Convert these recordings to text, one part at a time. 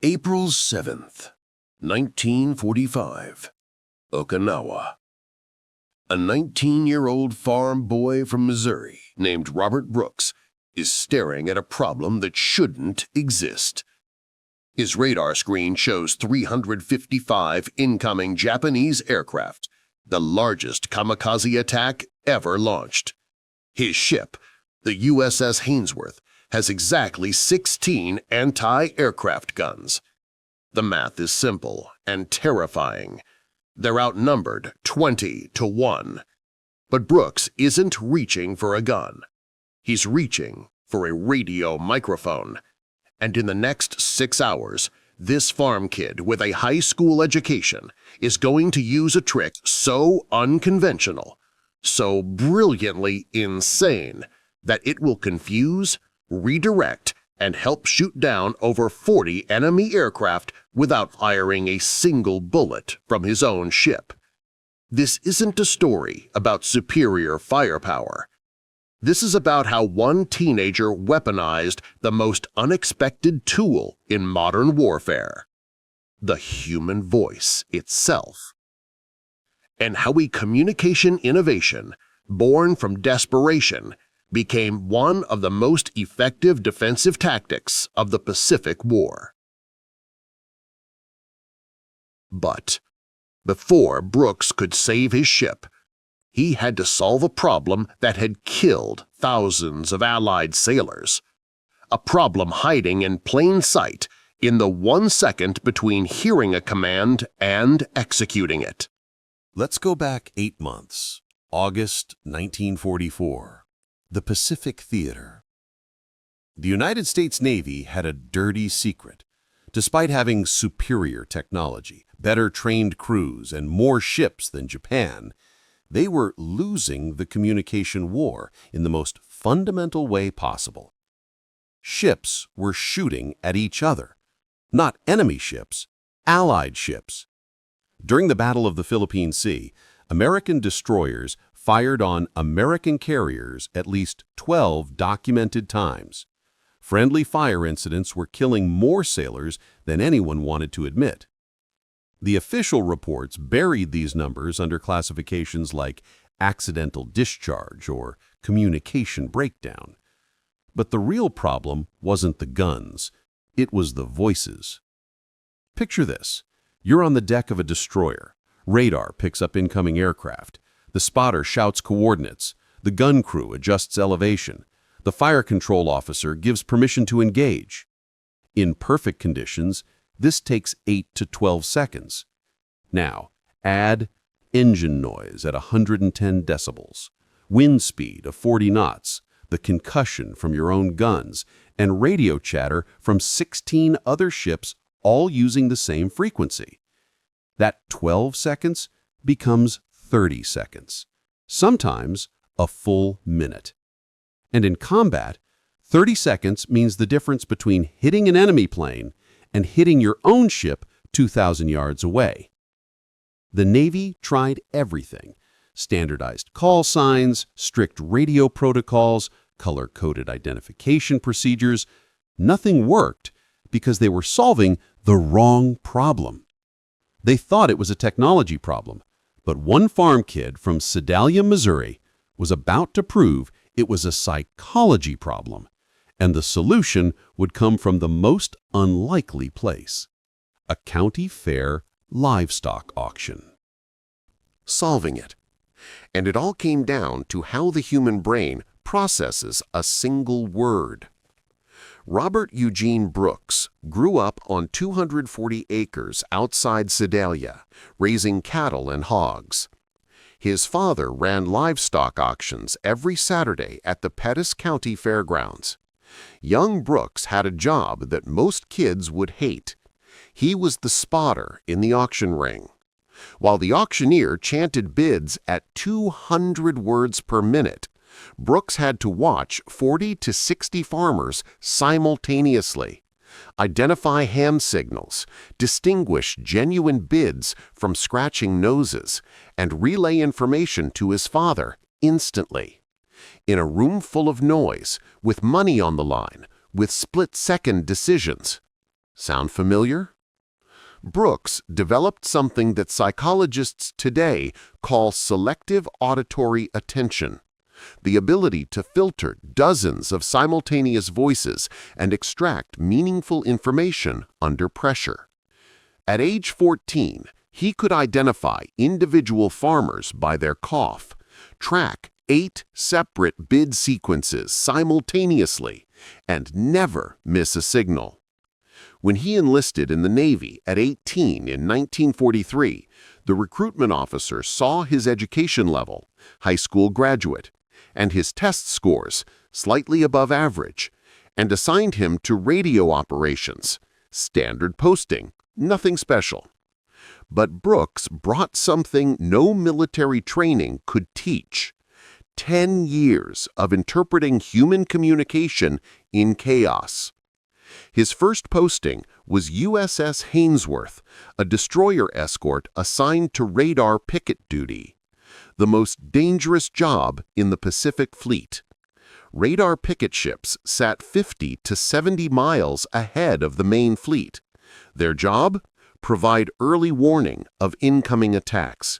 April 7th, 1945, Okinawa. A 19-year-old farm boy from Missouri named Robert Brooks is staring at a problem that shouldn't exist. His radar screen shows 355 incoming Japanese aircraft, the largest kamikaze attack ever launched. His ship, the USS Haynesworth, has exactly 16 anti-aircraft guns. The math is simple and terrifying. They're outnumbered 20-1. But Brooks isn't reaching for a gun. He's reaching for a radio microphone. And in the next 6 hours, this farm kid with a high school education is going to use a trick so unconventional, so brilliantly insane, that it will confuse, redirect, and help shoot down over 40 enemy aircraft without firing a single bullet from his own ship. This isn't a story about superior firepower. This is about how one teenager weaponized the most unexpected tool in modern warfare, the human voice itself, and how a communication innovation born from desperation became one of the most effective defensive tactics of the Pacific War. But before Brooks could save his ship, he had to solve a problem that had killed thousands of Allied sailors, a problem hiding in plain sight in the 1 second between hearing a command and executing it. Let's go back 8 months, August 1944. The Pacific Theater. The United States Navy had a dirty secret. Despite having superior technology, better trained crews, and more ships than Japan, they were losing the communication war in the most fundamental way possible. Ships were shooting at each other. Not enemy ships, Allied ships. During the Battle of the Philippine Sea, American destroyers fired on American carriers at least 12 documented times. Friendly fire incidents were killing more sailors than anyone wanted to admit. The official reports buried these numbers under classifications like accidental discharge or communication breakdown. But the real problem wasn't the guns, it was the voices. Picture this. You're on the deck of a destroyer. Radar picks up incoming aircraft. The spotter shouts coordinates. The gun crew adjusts elevation. The fire control officer gives permission to engage. In perfect conditions, this takes 8 to 12 seconds. Now, add engine noise at 110 decibels, wind speed of 40 knots, the concussion from your own guns, and radio chatter from 16 other ships all using the same frequency. That 12 seconds becomes 30 seconds, sometimes a full minute. And in combat, 30 seconds means the difference between hitting an enemy plane and hitting your own ship 2,000 yards away. The Navy tried everything: standardized call signs, strict radio protocols, color-coded identification procedures. Nothing worked because they were solving the wrong problem. They thought it was a technology problem, but one farm kid from Sedalia, Missouri, was about to prove it was a psychology problem, and the solution would come from the most unlikely place: a county fair livestock auction. Solving it. And it all came down to how the human brain processes a single word. Robert Eugene Brooks grew up on 240 acres outside Sedalia, raising cattle and hogs. His father ran livestock auctions every Saturday at the Pettis County Fairgrounds. Young Brooks had a job that most kids would hate. He was the spotter in the auction ring. While the auctioneer chanted bids at 200 words per minute, Brooks had to watch 40 to 60 farmers simultaneously, identify hand signals, distinguish genuine bids from scratching noses, and relay information to his father instantly. In a room full of noise, with money on the line, with split-second decisions. Sound familiar? Brooks developed something that psychologists today call selective auditory attention, the ability to filter dozens of simultaneous voices and extract meaningful information under pressure. At age 14, he could identify individual farmers by their cough, track 8 separate bid sequences simultaneously, and never miss a signal. When he enlisted in the Navy at 18 in 1943, the recruitment officer saw his education level, high school graduate, and his test scores, slightly above average, and assigned him to radio operations, standard posting, nothing special. But Brooks brought something no military training could teach: 10 years of interpreting human communication in chaos. His first posting was USS Hainsworth, a destroyer escort assigned to radar picket duty, the most dangerous job in the Pacific Fleet. Radar picket ships sat 50 to 70 miles ahead of the main fleet. Their job? Provide early warning of incoming attacks.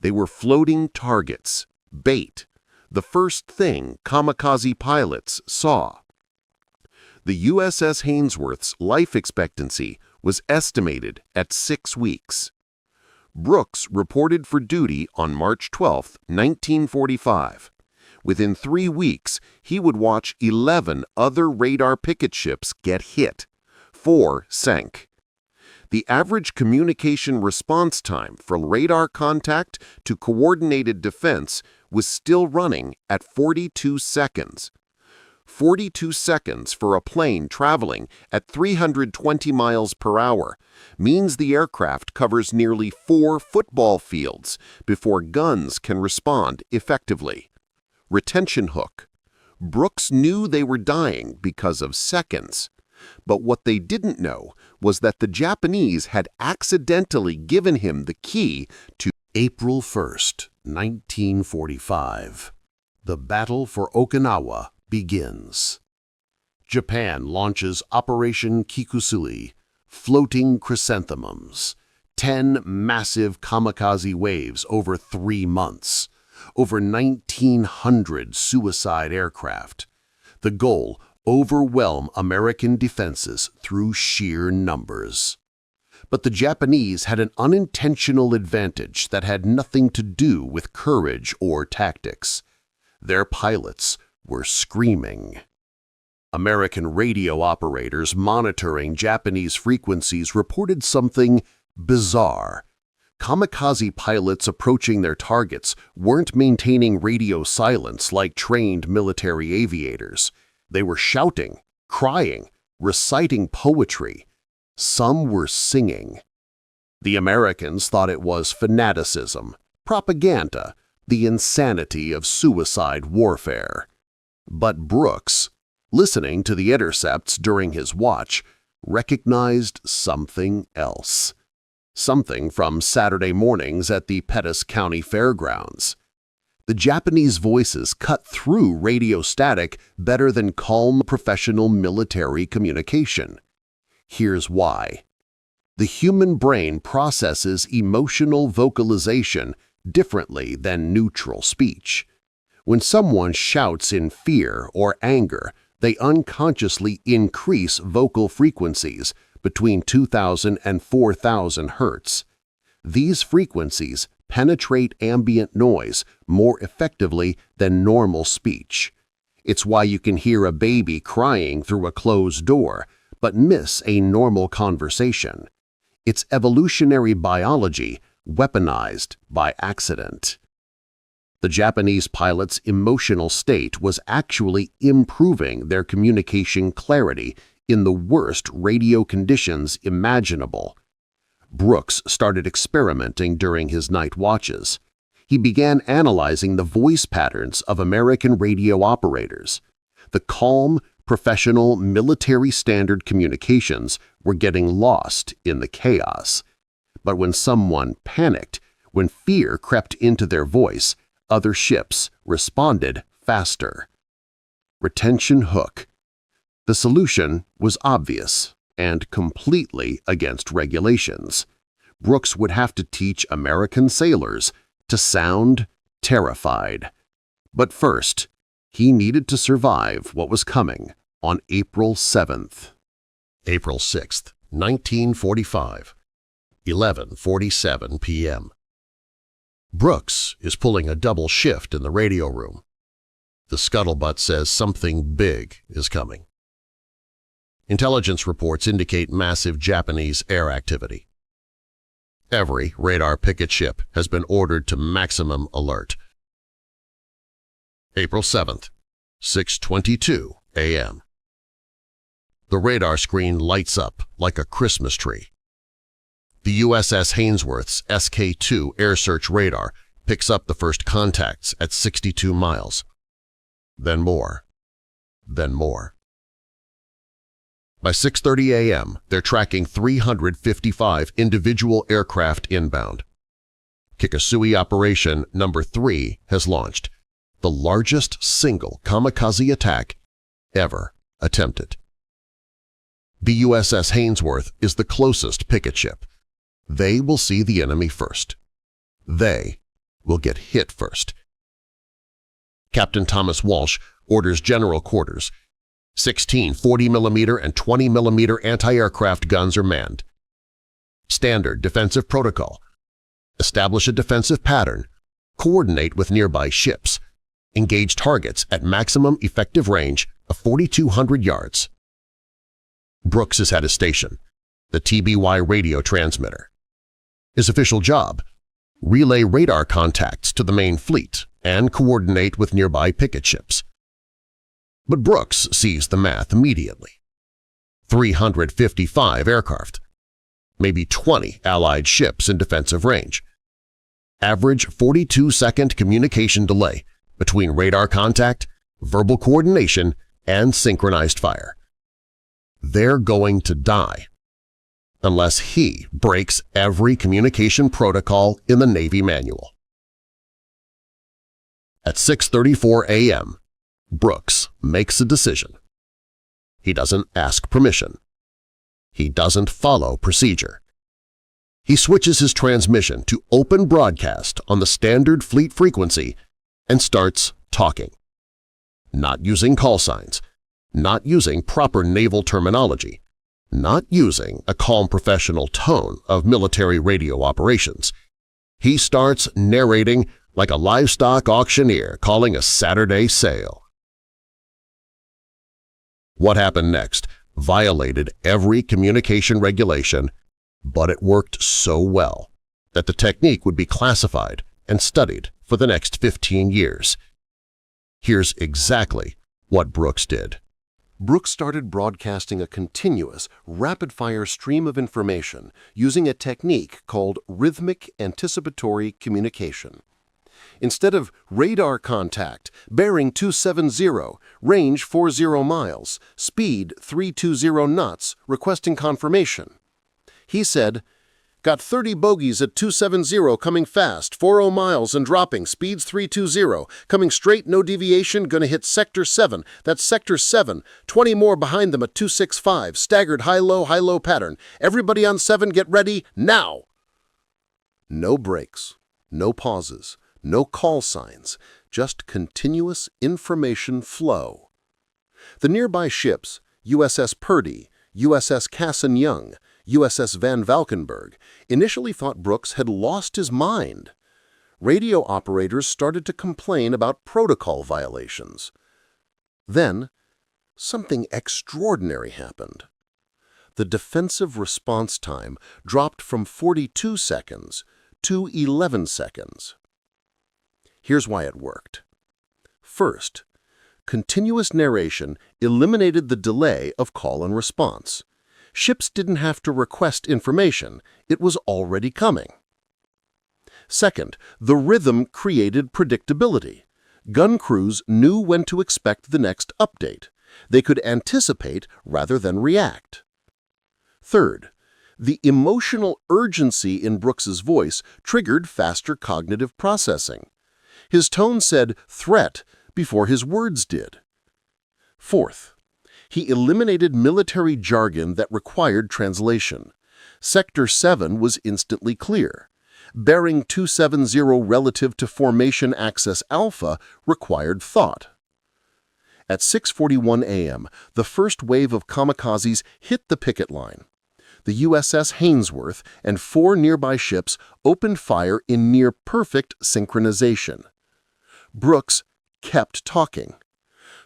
They were floating targets, bait, the first thing kamikaze pilots saw. The USS Hainsworth's life expectancy was estimated at 6 weeks. Brooks reported for duty on March 12, 1945. Within 3 weeks, he would watch 11 other radar picket ships get hit. 4 sank. The average communication response time from radar contact to coordinated defense was still running at 42 seconds. 42 seconds for a plane traveling at 320 miles per hour means the aircraft covers nearly 4 football fields before guns can respond effectively. Retention hook. Brooks knew they were dying because of seconds, but what they didn't know was that the Japanese had accidentally given him the key to April 1st, 1945. The battle for Okinawa begins. Japan launches Operation Kikusui, floating chrysanthemums, 10 massive kamikaze waves over 3 months, over 1,900 suicide aircraft. The goal: overwhelm American defenses through sheer numbers. But the Japanese had an unintentional advantage that had nothing to do with courage or tactics. Their pilots were screaming. American radio operators monitoring Japanese frequencies reported something bizarre. Kamikaze pilots approaching their targets weren't maintaining radio silence like trained military aviators. They were shouting, crying, reciting poetry. Some were singing. The Americans thought it was fanaticism, propaganda, the insanity of suicide warfare. But Brooks, listening to the intercepts during his watch, recognized something else. Something from Saturday mornings at the Pettis County Fairgrounds. The Japanese voices cut through radio static better than calm professional military communication. Here's why. The human brain processes emotional vocalization differently than neutral speech. When someone shouts in fear or anger, they unconsciously increase vocal frequencies between 2,000 and 4,000 hertz. These frequencies penetrate ambient noise more effectively than normal speech. It's why you can hear a baby crying through a closed door, but miss a normal conversation. It's evolutionary biology weaponized by accident. The Japanese pilots' emotional state was actually improving their communication clarity in the worst radio conditions imaginable. Brooks started experimenting during his night watches. He began analyzing the voice patterns of American radio operators. The calm, professional, military standard communications were getting lost in the chaos. But when someone panicked, when fear crept into their voice, other ships responded faster. Retention hook. The solution was obvious: and completely against regulations. Brooks would have to teach American sailors to sound terrified. But first, he needed to survive what was coming on April 7th. April 6th, 1945, 11:47 p.m. Brooks is pulling a double shift in the radio room. The scuttlebutt says something big is coming. Intelligence reports indicate massive Japanese air activity. Every radar picket ship has been ordered to maximum alert. April 7th, 6:22 a.m. The radar screen lights up like a Christmas tree. The USS Hainsworth's SK-2 air search radar picks up the first contacts at 62 miles. Then more. Then more. By 6:30 a.m., they're tracking 355 individual aircraft inbound. Kikasui Operation Number 3 has launched, the largest single kamikaze attack ever attempted. The USS Hainsworth is the closest picket ship. They will see the enemy first. They will get hit first. Captain Thomas Walsh orders General Quarters. 16 40mm and 20mm anti-aircraft guns are manned. Standard defensive protocol. Establish a defensive pattern. Coordinate with nearby ships. Engage targets at maximum effective range of 4,200 yards. Brooks is at his station, the TBY radio transmitter. His official job: relay radar contacts to the main fleet and coordinate with nearby picket ships. But Brooks sees the math immediately. 355 aircraft, maybe 20 Allied ships in defensive range. Average 42-second communication delay between radar contact, verbal coordination, and synchronized fire. They're going to die unless he breaks every communication protocol in the Navy manual. At 6:34 a.m., Brooks makes a decision. He doesn't ask permission. He doesn't follow procedure. He switches his transmission to open broadcast on the standard fleet frequency and starts talking. Not using call signs, not using proper naval terminology, not using a calm professional tone of military radio operations. He starts narrating like a livestock auctioneer calling a Saturday sale. What happened next violated every communication regulation, but it worked so well that the technique would be classified and studied for the next 15 years. Here's exactly what Brooks did. Brooks started broadcasting a continuous, rapid-fire stream of information using a technique called rhythmic anticipatory communication. Instead of radar contact, bearing 270, range 40 miles, speed 320 knots, requesting confirmation, he said, "Got 30 bogies at 270 coming fast, 40 miles and dropping, speeds 320, coming straight, no deviation, gonna hit Sector 7, that's Sector 7, 20 more behind them at 265, staggered high-low pattern. Everybody on 7 get ready, now!" No breaks, no pauses, no call signs, just continuous information flow. The nearby ships, USS Purdy, USS Cassin Young, USS Van Valkenburg, initially thought Brooks had lost his mind. Radio operators started to complain about protocol violations. Then, something extraordinary happened. The defensive response time dropped from 42 seconds to 11 seconds. Here's why it worked. First, continuous narration eliminated the delay of call and response. Ships didn't have to request information, it was already coming. Second, the rhythm created predictability. Gun crews knew when to expect the next update. They could anticipate rather than react. Third, the emotional urgency in Brooks's voice triggered faster cognitive processing. His tone said threat before his words did. Fourth, He eliminated military jargon that required translation. Sector 7 was instantly clear. Bearing 270 relative to Formation Axis Alpha required thought. At 6:41 a.m., the first wave of kamikazes hit the picket line. The USS Hainsworth and 4 nearby ships opened fire in near-perfect synchronization. Brooks kept talking.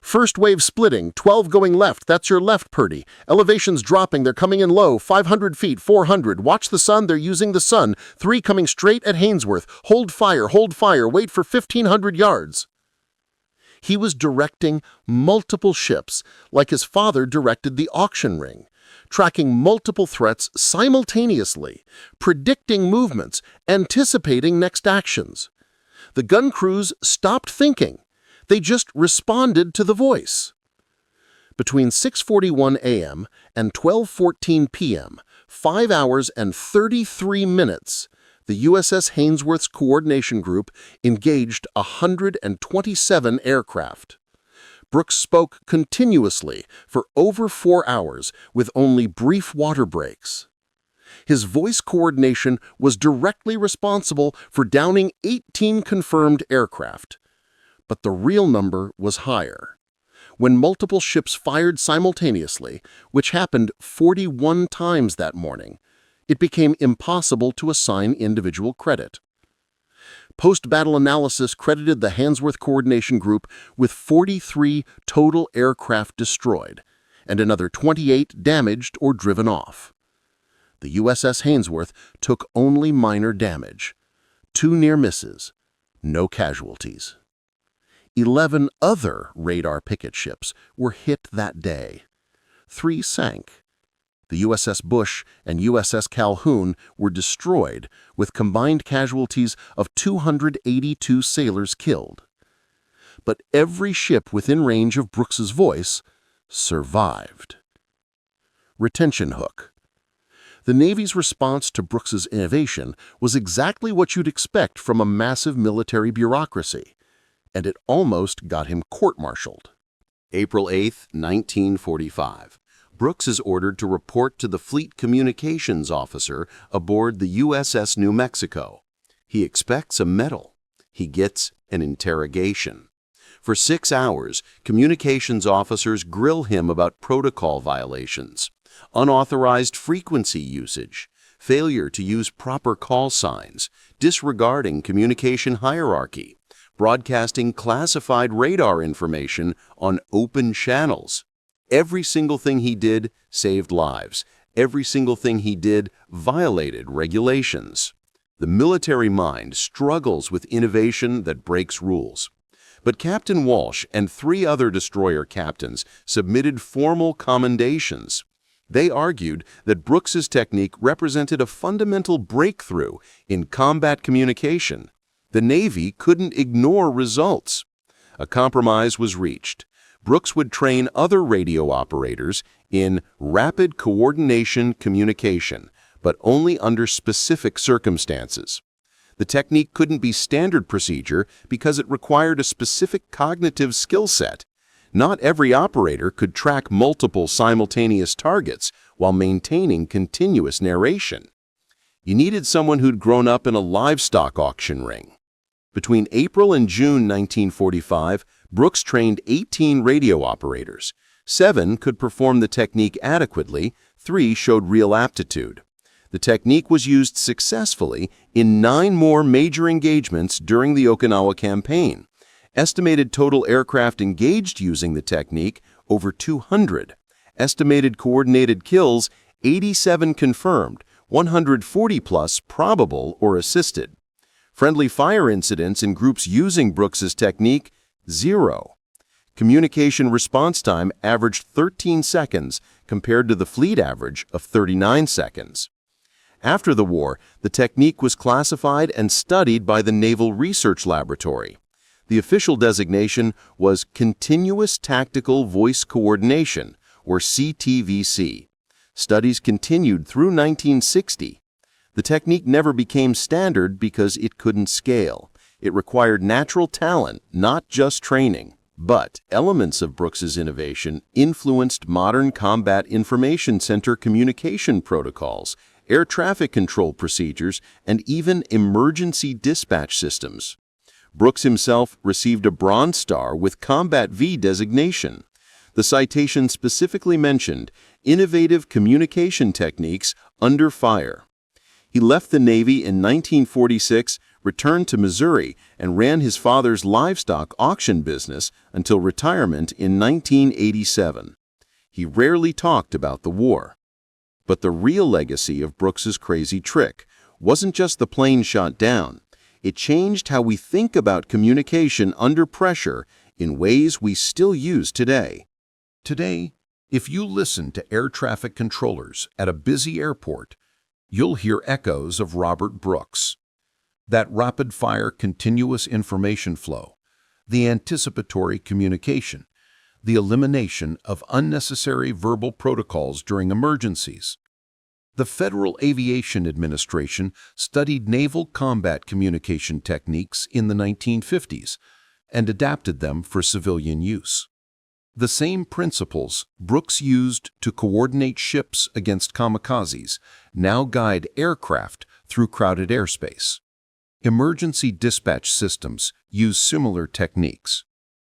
"First wave splitting, 12 going left, that's your left, Purdy. Elevation's dropping, they're coming in low, 500 feet, 400. Watch the sun, they're using the sun. 3 coming straight at Hainsworth. Hold fire, wait for 1,500 yards." He was directing multiple ships, like his father directed the auction ring, tracking multiple threats simultaneously, predicting movements, anticipating next actions. The gun crews stopped thinking. They just responded to the voice. Between 6:41 a.m. and 12:14 p.m., 5 hours and 33 minutes, the USS Hainsworth's coordination group engaged 127 aircraft. Brooks spoke continuously for over 4 hours with only brief water breaks. His voice coordination was directly responsible for downing 18 confirmed aircraft. But the real number was higher. When multiple ships fired simultaneously, which happened 41 times that morning, it became impossible to assign individual credit. Post-battle analysis credited the Hainsworth Coordination Group with 43 total aircraft destroyed and another 28 damaged or driven off. The USS Hainsworth took only minor damage, 2 near misses, no casualties. 11 other radar picket ships were hit that day. 3 sank. The USS Bush and USS Calhoun were destroyed, with combined casualties of 282 sailors killed. But every ship within range of Brooks's voice survived. Retention hook. The Navy's response to Brooks's innovation was exactly what you'd expect from a massive military bureaucracy, and it almost got him court-martialed. April 8, 1945. Brooks is ordered to report to the Fleet Communications Officer aboard the USS New Mexico. He expects a medal. He gets an interrogation. For 6 hours, communications officers grill him about protocol violations, unauthorized frequency usage, failure to use proper call signs, disregarding communication hierarchy, broadcasting classified radar information on open channels. Every single thing he did saved lives. Every single thing he did violated regulations. The military mind struggles with innovation that breaks rules. But Captain Walsh and 3 other destroyer captains submitted formal commendations. They argued that Brooks's technique represented a fundamental breakthrough in combat communication. The Navy couldn't ignore results. A compromise was reached. Brooks would train other radio operators in rapid coordination communication, but only under specific circumstances. The technique couldn't be standard procedure because it required a specific cognitive skill set. Not every operator could track multiple simultaneous targets while maintaining continuous narration. You needed someone who'd grown up in a livestock auction ring. Between April and June 1945, Brooks trained 18 radio operators. 7 could perform the technique adequately, 3 showed real aptitude. The technique was used successfully in 9 more major engagements during the Okinawa campaign. Estimated total aircraft engaged using the technique, over 200. Estimated coordinated kills, 87 confirmed, 140 plus probable or assisted. Friendly fire incidents in groups using Brooks's technique, 0. Communication response time averaged 13 seconds compared to the fleet average of 39 seconds. After the war, the technique was classified and studied by the Naval Research Laboratory. The official designation was Continuous Tactical Voice Coordination, or CTVC. Studies continued through 1960. The technique never became standard because it couldn't scale. It required natural talent, not just training. But elements of Brooks's innovation influenced modern combat information center communication protocols, air traffic control procedures, and even emergency dispatch systems. Brooks himself received a Bronze Star with Combat V designation. The citation specifically mentioned innovative communication techniques under fire. He left the Navy in 1946, returned to Missouri, and ran his father's livestock auction business until retirement in 1987. He rarely talked about the war. But the real legacy of Brooks's crazy trick wasn't just the plane shot down. It changed how we think about communication under pressure in ways we still use today. Today, if you listen to air traffic controllers at a busy airport, you'll hear echoes of Robert Brooks. That rapid-fire continuous information flow, the anticipatory communication, the elimination of unnecessary verbal protocols during emergencies. The Federal Aviation Administration studied naval combat communication techniques in the 1950s and adapted them for civilian use. The same principles Brooks used to coordinate ships against kamikazes now guide aircraft through crowded airspace. Emergency dispatch systems use similar techniques.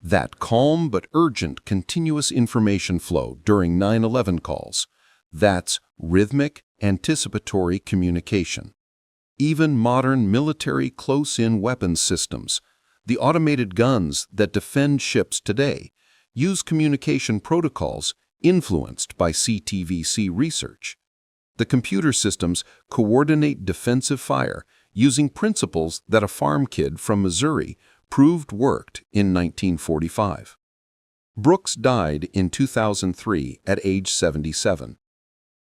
That calm but urgent continuous information flow during 9/11 calls, that's rhythmic, anticipatory communication. Even modern military close-in weapons systems, the automated guns that defend ships today, use communication protocols influenced by CTVC research. The computer systems coordinate defensive fire using principles that a farm kid from Missouri proved worked in 1945. Brooks died in 2003 at age 77.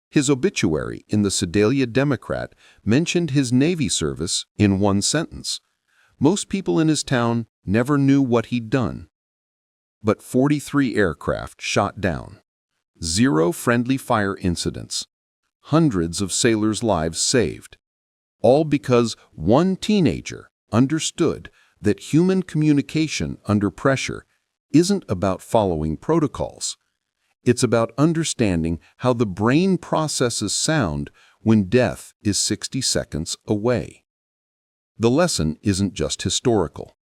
His obituary in the Sedalia Democrat mentioned his Navy service in one sentence. Most people in his town never knew what he'd done. But 43 aircraft shot down, 0 friendly fire incidents, hundreds of sailors' lives saved, all because one teenager understood that human communication under pressure isn't about following protocols. It's about understanding how the brain processes sound when death is 60 seconds away. The lesson isn't just historical.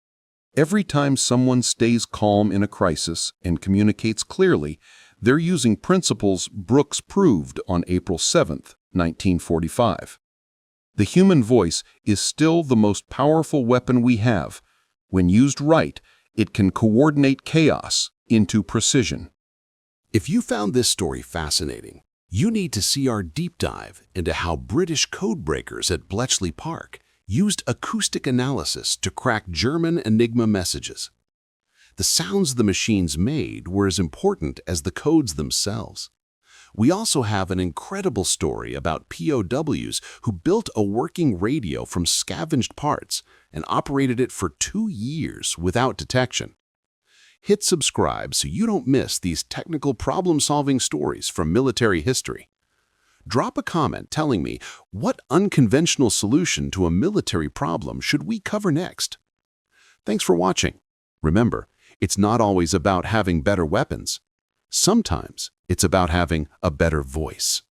Every time someone stays calm in a crisis and communicates clearly, they're using principles Brooks proved on April 7, 1945. The human voice is still the most powerful weapon we have. When used right, it can coordinate chaos into precision. If you found this story fascinating, you need to see our deep dive into how British codebreakers at Bletchley Park used acoustic analysis to crack German Enigma messages. The sounds the machines made were as important as the codes themselves. We also have an incredible story about POWs who built a working radio from scavenged parts and operated it for 2 years without detection. Hit subscribe so you don't miss these technical problem-solving stories from military history. Drop a comment telling me what unconventional solution to a military problem should we cover next. Thanks for watching. Remember, it's not always about having better weapons. Sometimes it's about having a better voice.